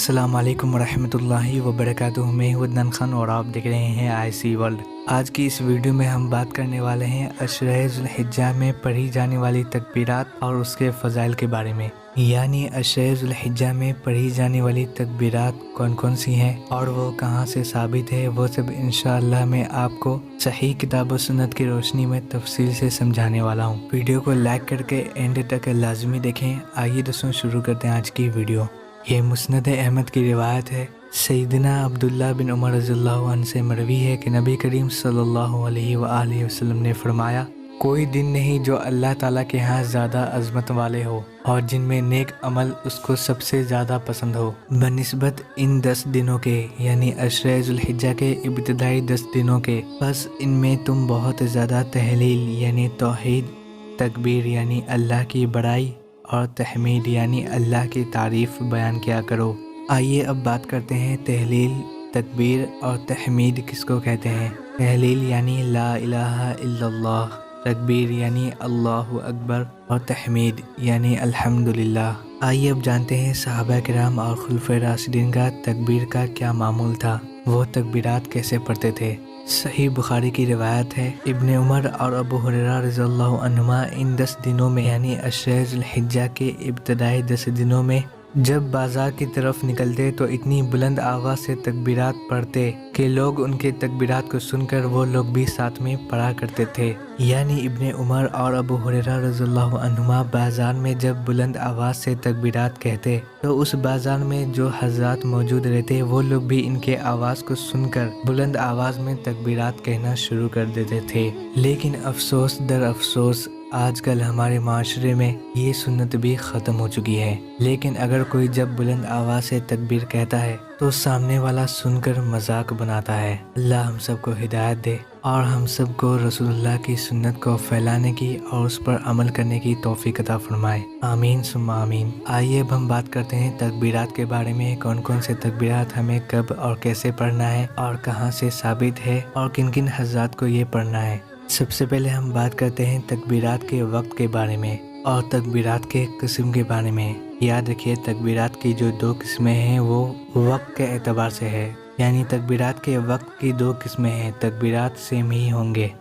अस्सलाम वालेकुम वरहमतुल्लाहि वबरकातुहू। मैं हूं अदनान खान और आप देख रहे हैं IC वर्ल्ड। आज की इस वीडियो में हम बात करने वाले हैं अशरे ज़ुल्हिज्जा में पढ़ी जाने वाली तकबीरात और उसके फ़ज़ाइल के बारे में। यानी अशरे ज़ुल्हिज्जा में पढ़ी जाने वाली तकबीरात कौन कौन सी हैं और वो कहाँ से साबित है, वो सब इंशाअल्लाह मैं आपको सही किताब व सुन्नत की रोशनी में तफसील से समझाने वाला हूँ। वीडियो को लाइक करके एंड तक लाजमी देखें। आइए दोस्तों शुरू करते हैं आज की वीडियो। ये मुस्नद अहमद की रिवायत है। सैयदना अब्दुल्ला बिन उमर रज़ियल्लाहु अन्हु से मरवी है कि नबी करीम सल्लल्लाहु अलैहि वसल्लम ने फरमाया, कोई दिन नहीं जो अल्लाह ताला के यहाँ ज़्यादा अज़मत वाले हो और जिनमें नेक अमल उसको सबसे ज़्यादा पसंद हो बनिस्बत इन 10 दिनों के, यानी अशरे ज़ुल्हिज्जा के इब्तिदाई 10 दिनों के। बस इनमें तुम बहुत ज़्यादा तहलील यानी तौहीद, तकबीर यानी अल्लाह की बड़ाई और तहमीद यानी अल्लाह की तारीफ़ बयान किया करो। आइए अब बात करते हैं तहलील, तकबीर और तहमीद किसको कहते हैं। तहलील यानी ला इलाहा इल्लल्लाह, तकबीर यानी अल्लाहु अकबर और तहमीद यानी अल्हम्दुलिल्लाह। आइए अब जानते हैं सहाबा किराम और खुलफाए राशिदीन का तकबीर का क्या मामूल था, वो तकबीरात कैसे पढ़ते थे। सही बुखारी की रिवायत है, इब्ने उमर और अबू हुरैरा रज़ियल्लाहु अन्हुमा इन 10 दिनों में यानी अशरे ज़ुल्हिज्जा के इब्तिदाई 10 दिनों में जब बाजार की तरफ निकलते तो इतनी बुलंद आवाज़ से तकबीरात पढ़ते कि लोग उनके तकबीरात को सुनकर वो लोग भी साथ में पढ़ा करते थे। यानी इब्ने उमर और अबू हुरैरा रज़ियल्लाहु अन्हुमा बाजार में जब बुलंद आवाज़ से तकबीरात कहते तो उस बाजार में जो हज़रात मौजूद रहते वो लोग भी इनके आवाज़ को सुनकर बुलंद आवाज़ में तकबीरात कहना शुरू कर देते थे। लेकिन अफसोस दर अफसोस आजकल हमारे माशरे में ये सुन्नत भी ख़त्म हो चुकी है। लेकिन अगर कोई जब बुलंद आवाज़ से तकबीर कहता है तो सामने वाला सुनकर मजाक बनाता है। अल्लाह हम सबको हिदायत दे और हम सबको रसूलुल्लाह की सुन्नत को फैलाने की और उस पर अमल करने की तौफीक अता फरमाए। आमीन सुम्मा आमीन। आइए अब हम बात करते हैं तकबीरात के बारे में। कौन कौन से तकबीरात हमें कब और कैसे पढ़ना है और कहाँ से साबित है और किन किन हज़रात को ये पढ़ना है। सबसे पहले हम बात करते हैं तकबीरात के वक्त के बारे में और तकबीरात के किस्म के बारे में। याद रखिए तकबीरात की जो 2 किस्में हैं वो वक्त के एतबार से है, यानी तकबीरात के वक्त की 2 किस्में हैं, तकबीरात सेम ही होंगे।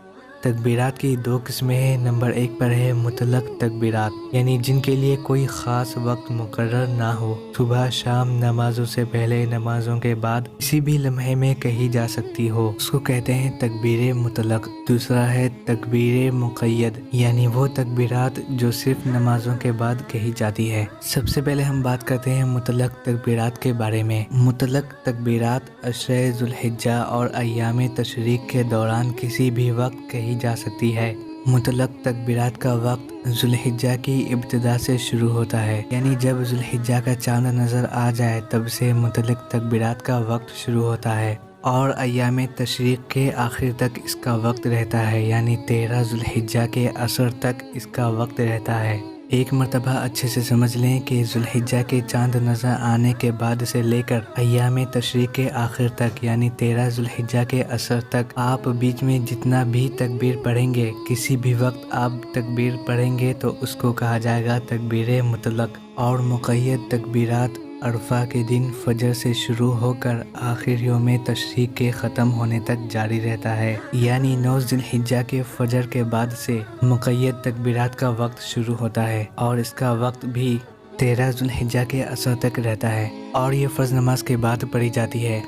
तकबीरात की 2 किस्में हैं। नंबर 1 पर है मुतलक तकबीरात, यानी जिनके लिए कोई ख़ास वक्त मुकर्रर ना हो, सुबह शाम नमाजों से पहले नमाजों के बाद किसी भी लम्हे में कही जा सकती हो, उसको कहते हैं तकबीर मुतलक। दूसरा है तकबीर मुक़य्यद, यानी वो तकबीरात जो सिर्फ नमाजों के बाद कही जाती है। सबसे पहले हम बात करते हैं मुतलक तकबीरात के बारे में। मुतलक तकबीरात अशरे ज़ुल्हिज्जा और अय्याम तशरीक़ के दौरान किसी भी वक्त कही जा सकती है। मुतलक तकबीरात का वक्त ज़ुल्हिज्जा की इब्तिदा से शुरू होता है, यानी जब ज़ुल्हिज्जा का चांद नज़र आ जाए तब से मुतलक तकबीरात का वक्त शुरू होता है और अय्याम तशरीक़ के आखिर तक इसका वक्त रहता है, यानी 13 ज़ुल्हिज्जा के असर तक इसका वक्त रहता है। एक मरतबा अच्छे से समझ लें कि ज़ुल्हिज्जा के चांद नज़र आने के बाद से लेकर अय्याम तशरीक़ के आखिर तक, यानी 13 ज़ुल्हिज्जा के असर तक आप बीच में जितना भी तकबीर पढ़ेंगे, किसी भी वक्त आप तकबीर पढ़ेंगे तो उसको कहा जाएगा तकबीर मुतलक। और मुक़य्यद तकबीरात अरफा के दिन फजर से शुरू होकर आखिर यौम तशरीक़ के ख़त्म होने तक जारी रहता है, यानी 9 ज़ुल्हिज्जा के फजर के बाद से मुक़य्यद तकबीरात का वक्त शुरू होता है और इसका वक्त भी 13 ज़ुल्हिज्जा के असर तक रहता है और ये फ़र्ज़ नमाज के बाद पढ़ी जाती है।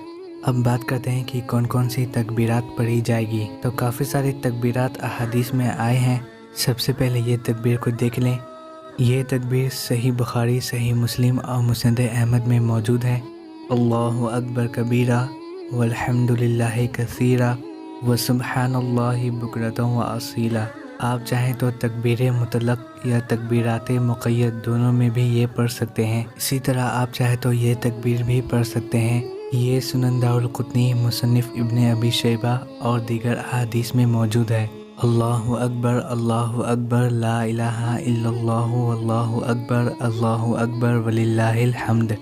अब बात करते हैं कि कौन कौन सी तकबीरात पढ़ी जाएगी। तो काफ़ी सारी तकबीरात अहादीस में आए हैं। सबसे पहले ये तकबीर को देख लें। ये तकबीर सही बुखारी, सही मुस्लिम और मुस्नद अहमद में मौजूद है। अल्लाहु अकबर कबीरा वल्हम्दुलिल्लाहि कसीरा व सुब्हानल्लाहि बुकरतन व असीला। आप चाहें तो तकबीर मुतलक या तकबीरात मुक़य्यद दोनों में भी ये पढ़ सकते हैं। इसी तरह आप चाहें तो ये तकबीर भी पढ़ सकते हैं। ये सुनन दारुल कुतनी, मुसन्निफ़ इब्ने अबी शैबा और दीगर अहादीस में मौजूद है। अल्लाहु अकबर ला इलाहा इल्लल्लाहु अल्लाहु अकबर वलिल्लाहिल हम्द।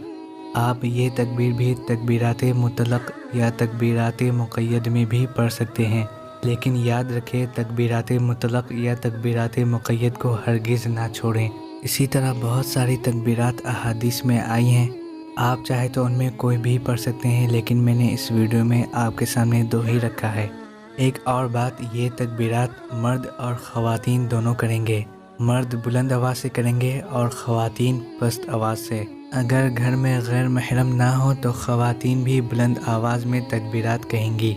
आप ये तकबीर भी तकबीरात मुतलक या तकबीरात मुक़य्यद में भी पढ़ सकते हैं, लेकिन याद रखें तकबीरात मुतलक या तकबीरात मुक़य्यद को हरगिज़ ना छोड़ें। इसी तरह बहुत सारी तकबीरात अहादीस में आई हैं। آپ چاہے تو ان میں کوئی بھی پڑھ سکتے ہیں، لیکن میں نے اس ویڈیو میں آپ کے سامنے 2 ہی رکھا ہے۔ ایک اور بات، یہ تکبیرات مرد اور خواتین دونوں کریں گے۔ مرد بلند آواز سے کریں گے اور خواتین پست آواز سے۔ اگر گھر میں غیر محرم نہ ہو تو خواتین بھی بلند آواز میں تکبیرات کہیں گی۔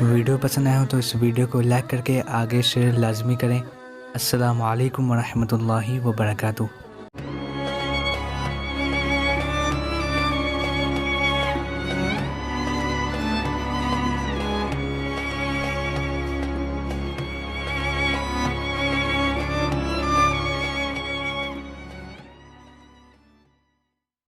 ویڈیو پسند آیا ہو تو اس ویڈیو کو لائک کر کے آگے شیئر لازمی کریں۔ السلام علیکم ورحمۃ اللہ وبرکاتہ۔